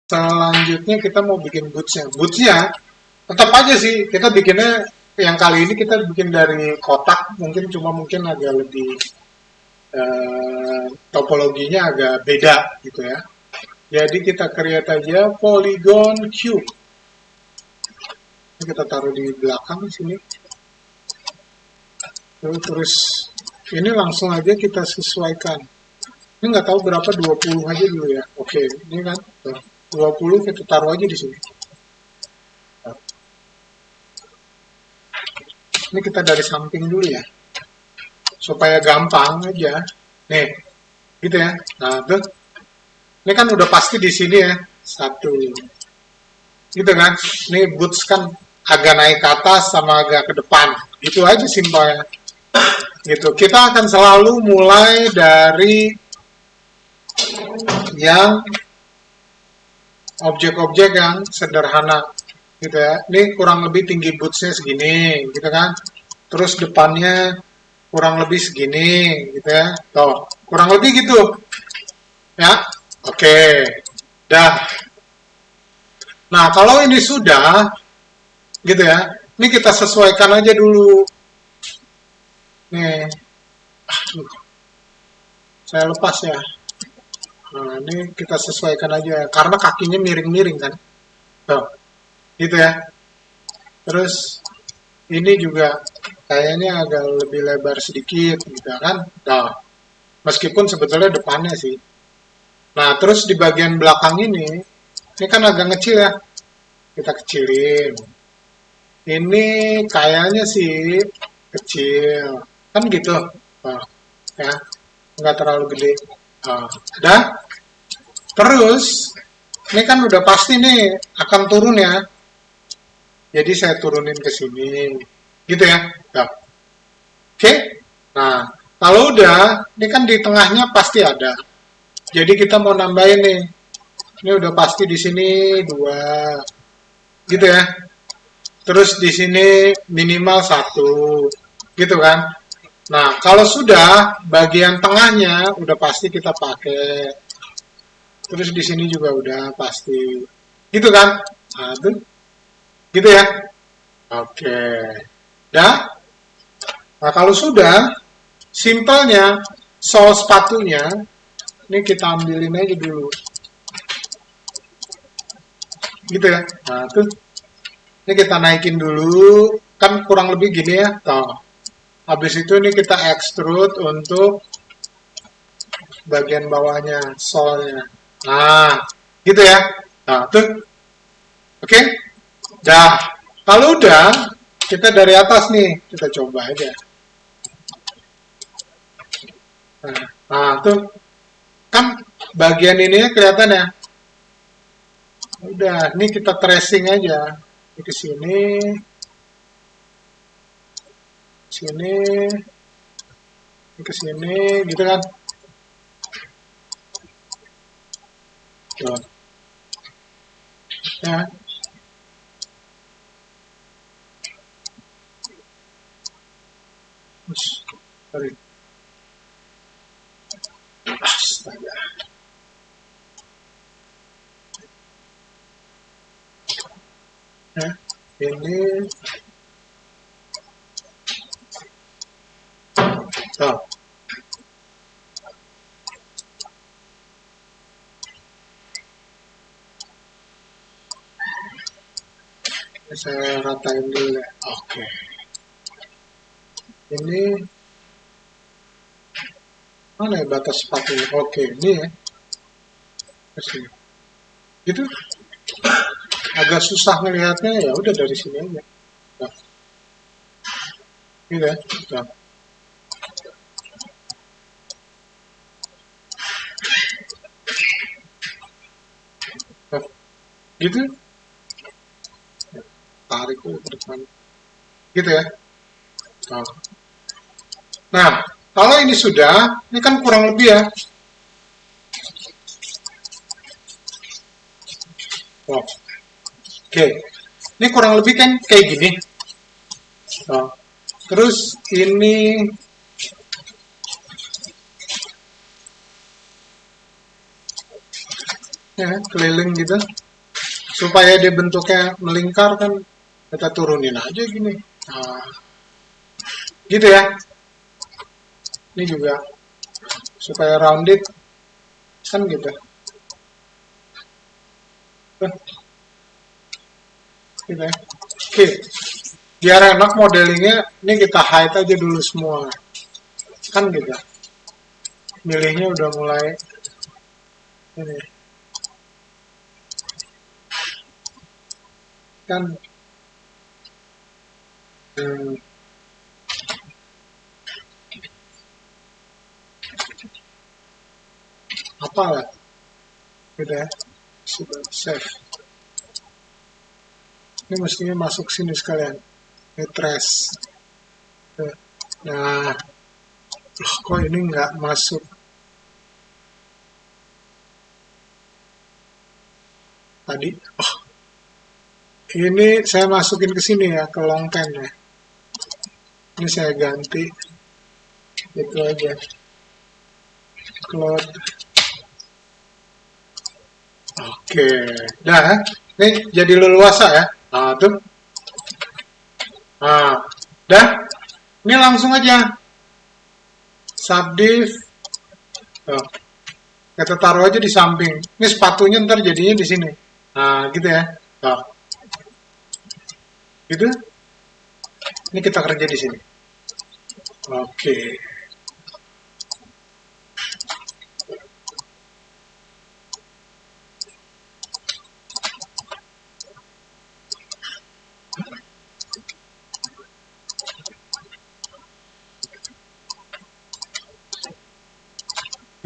Selanjutnya kita mau bikin bootsnya. Bootsnya tetap aja sih kita bikinnya yang kali ini kita bikin dari kotak, mungkin agak lebih topologinya agak beda gitu ya. Jadi kita create aja polygon cube. Ini kita taruh di belakang sini. Terus ini langsung aja kita sesuaikan. Ini nggak tahu berapa, 20 aja dulu ya. Oke, ini kan 20 kita taruh aja di sini. Ini kita dari samping dulu ya. Supaya gampang aja. Nih, gitu ya. Nah, tuh. Ini kan udah pasti di sini ya. Satu. Gitu kan. Ini boots kan agak naik ke atas sama agak ke depan. Gitu aja simpelnya. Gitu. Kita akan selalu mulai dari yang objek-objek yang sederhana gitu ya. Ini kurang lebih tinggi bootsnya segini gitu kan. Terus depannya kurang lebih segini gitu ya. Tuh, kurang lebih gitu. Ya. Oke. Dah. Nah, kalau ini sudah gitu ya. Ini kita sesuaikan aja dulu. Nih. Saya lepas ya. Nah, ini kita sesuaikan aja karena kakinya miring-miring kan. Tuh. Gitu ya. Terus ini juga kayaknya agak lebih lebar sedikit gitu kan. Nah, meskipun sebetulnya depannya sih. Nah, terus di bagian belakang ini kan agak kecil ya. Kita kecilin. Ini kayaknya sih kecil. Kan gitu. Nah, ya, nggak terlalu gede. Nah, ada. Terus, ini kan udah pasti nih akan turun ya. Jadi saya turunin ke sini. Gitu ya. Nah, oke. Nah, kalau udah, ini kan di tengahnya pasti ada. Jadi kita mau nambahin nih. Ini udah pasti di sini 2. Gitu ya. Terus di sini minimal 1. Gitu kan. Nah, kalau sudah bagian tengahnya udah pasti kita pakai. Terus di sini juga udah pasti. Gitu kan? Nah, tuh. Gitu ya. Oke. Dah. Nah, kalau sudah, simpelnya sol sepatunya ini kita ambilin aja dulu. Gitu ya. Nah, tuh. Ini kita naikin dulu. Kan kurang lebih gini ya. Tuh. Habis itu ini kita extrude untuk bagian bawahnya, solnya. Nah, gitu ya. Nah, tuh. Oke. Dah. Kalau udah, kita dari atas nih. Kita coba aja. Nah, tuh. Kan bagian ininya kelihatan ya. Udah, ini kita tracing aja. Ini ke sini, sini, ini ke sini, gitu kan. Tuh. Ya. Sorry. Astaga. Ya. Ini. Tuh. Ini saya ratain dulu ya. Oke. Ini mana ya batas sepatunya? Oke, ini ya. Kesini. Gitu. Agak susah ngelihatnya, ya udah dari sini aja. Nah, gitu ya. Nah. Nah, gitu. Tarik ke depan. Gitu ya. Nah, kalau ini sudah, ini kan kurang lebih ya. Oh, oke. Ini kurang lebih kan kayak gini. Oh. Terus ini ya, keliling gitu. Supaya dia bentuknya melingkar kan, kita turunin aja gini. Nah, gitu ya. Ini juga supaya rounded kan gitu. Tuh, gitu ya. Oke, biar enak modelingnya, ini kita hide aja dulu semua. Kan gitu. Milihnya udah mulai ini kan, hmm, apa lah gitu ya. Sudah save. Ini mestinya masuk sini sekalian. Ini trash. Tuh. Nah, loh, kok ini nggak masuk tadi? Oh, ini saya masukin ke sini ya, ke long pen ya. Ini saya ganti itu aja. Cloud. Oke. Nah, ini jadi leluasa ya. Nah, tuh. Nah, dah. Ini langsung aja. Subdiv. Tuh. Kita taruh aja di samping. Ini sepatunya ntar jadinya di sini. Nah, gitu ya. Tuh. Gitu. Ini kita kerja di sini. Oke.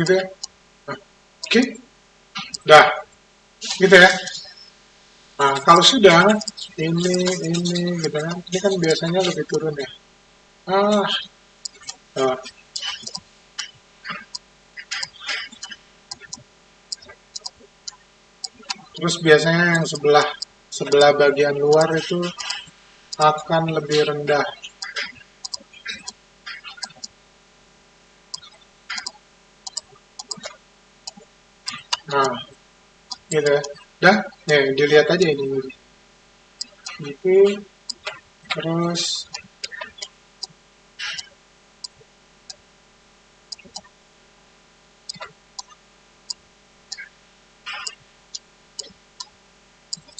Gitu ya. Nah, oke. Dah. Gitu ya. Nah, kalau sudah ini gitu kan. Ini kan biasanya lebih turun ya. Ah, tuh. Terus biasanya yang sebelah sebelah bagian luar itu akan lebih rendah. Nah, gitu ya. Dah, nih dilihat aja ini. Gitu, terus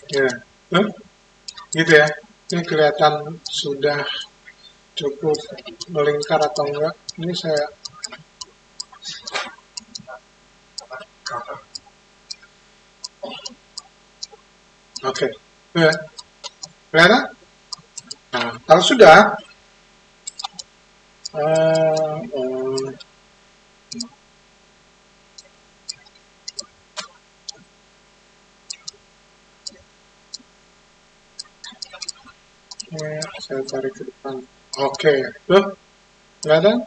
ya, huh? Gitu ya. Ini kelihatan sudah cukup melingkar atau enggak. Ini saya, oke, okay. Ya, kelihatan? Nah, kalau sudah, uh, um, ya, saya tarik ke depan. Oke, okay. Tuh, kelihatan?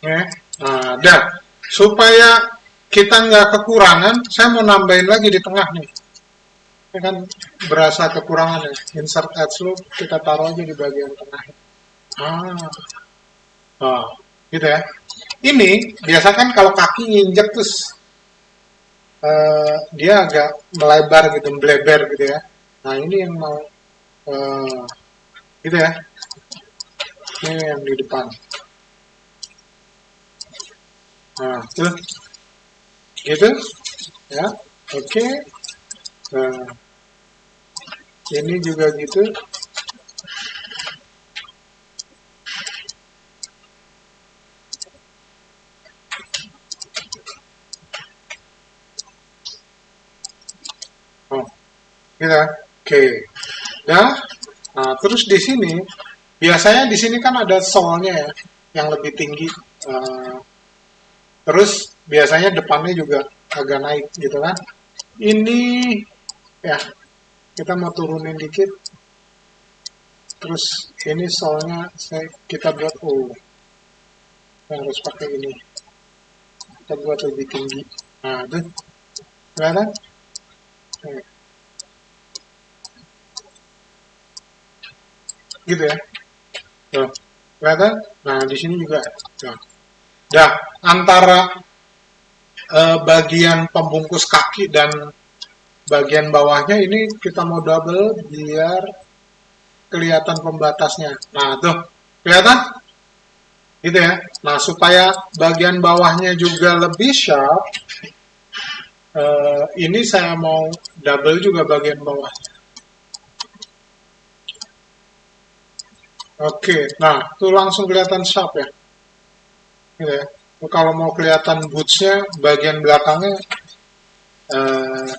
Ya, nah, dah. Supaya kita nggak kekurangan, saya mau nambahin lagi di tengah nih. Ini kan berasa kekurangan ya. Insert ads lu kita taruh aja di bagian tengah. Ah, oh, gitu ya. Ini biasa kan kalau kaki nginjek terus dia agak melebar gitu, melebar gitu ya. Nah ini yang mau eh, gitu ya. Ini yang di depan. Nah, tuh, gitu ya. Oke. Okay. Nah, ini juga gitu. Oh, gitu ya. Oke. Okay. Ya. Nah, terus di sini biasanya di sini kan ada solnya ya, yang lebih tinggi. Eh, terus biasanya depannya juga agak naik gitu kan. Ini ya kita mau turunin dikit. Terus ini soalnya kita buat harus pakai ini. Kita buat lebih tinggi. Nah, itu kelihatan? Nah, gitu ya. Tuh, kelihatan? Nah, di sini juga. Tuh. Dah, antara bagian pembungkus kaki dan bagian bawahnya ini kita mau double biar kelihatan pembatasnya. Nah, tuh, kelihatan? Gitu ya. Nah, supaya bagian bawahnya juga lebih sharp, ini saya mau double juga bagian bawahnya. Oke, nah, tuh langsung kelihatan sharp ya. Gitu ya. Kalau mau kelihatan bootsnya, bagian belakangnya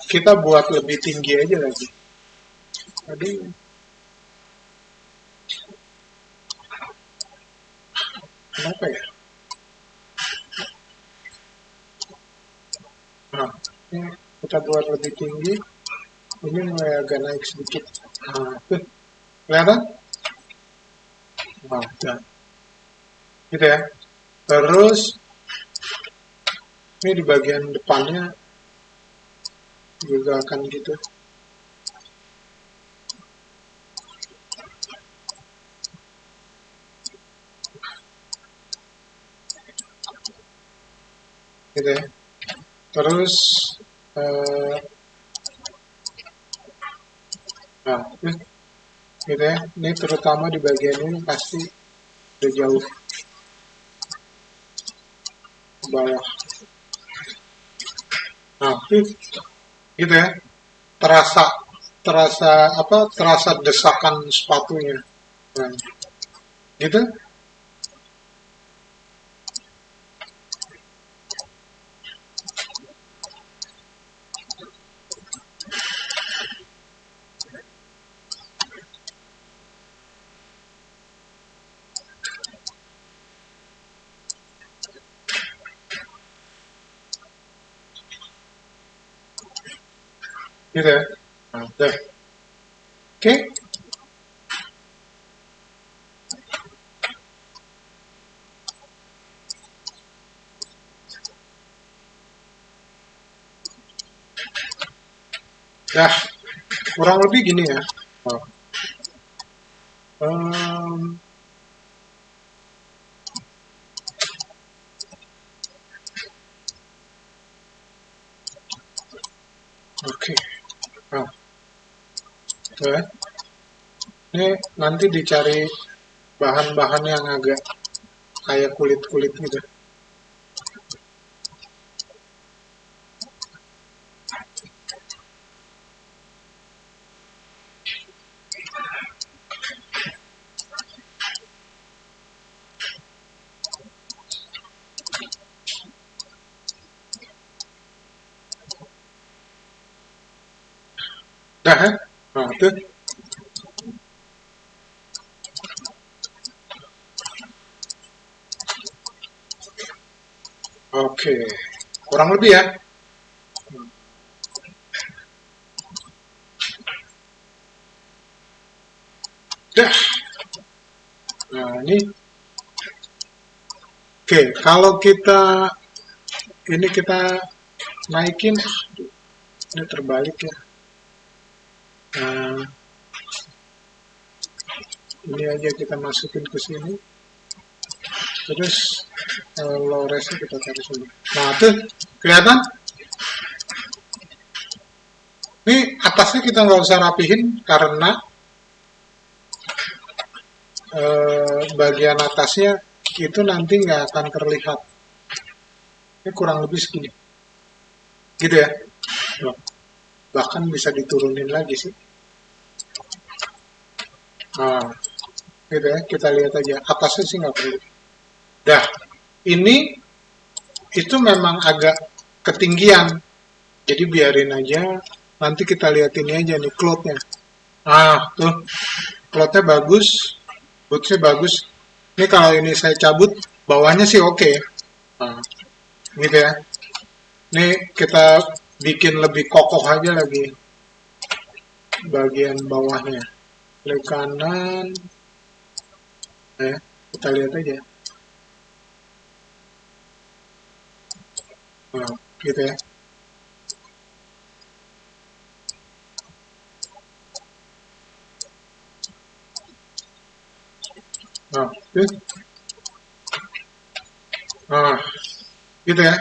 kita buat lebih tinggi aja lagi. Jadi, kenapa ya? Nah, ini kita buat lebih tinggi. Ini mulai agak naik sedikit. Nah, tuh, kelihatan? Nah, ya. Gitu ya. Terus, ini di bagian depannya juga akan gitu. Gitu ya. Terus, eh, nah, gitu ya. Ini terutama di bagian ini pasti udah jauh ke bawah. Nah, gitu ya. Terasa, terasa apa? Terasa desakan sepatunya. Nah, gitu, gitu ya. Nah, deh. Oke, dah. Kurang lebih gini ya. Oh. Um, Oke. Nah, tuh ya. Ini nanti dicari bahan-bahan yang agak kayak kulit-kulit gitu. Dah ya. Nah, tuh. Oke. Kurang lebih ya. Dah. Nah, ini. Oke, kalau ini kita naikin, ini terbalik ya. Nah, ini aja kita masukin ke sini. Terus low res kita taruh sini. Nah, tuh kelihatan? Ini atasnya kita nggak usah rapihin karena bagian atasnya itu nanti nggak akan terlihat. Ini kurang lebih segini. Gitu ya. Loh, bahkan bisa diturunin lagi sih. Nah, gitu ya. Kita lihat aja. Atasnya sih nggak perlu. Dah, ini itu memang agak ketinggian. Jadi biarin aja. Nanti kita lihat ini aja nih cloth-nya. Ah, tuh. Cloth-nya bagus. Boots-nya bagus. Ini kalau ini saya cabut, bawahnya sih oke. Okay. Nah, gitu ya. Ini kita bikin lebih kokoh aja lagi bagian bawahnya. Klik kanan, ya, kita lihat aja. Nah, gitu ya. Nah, Nah, gitu ya.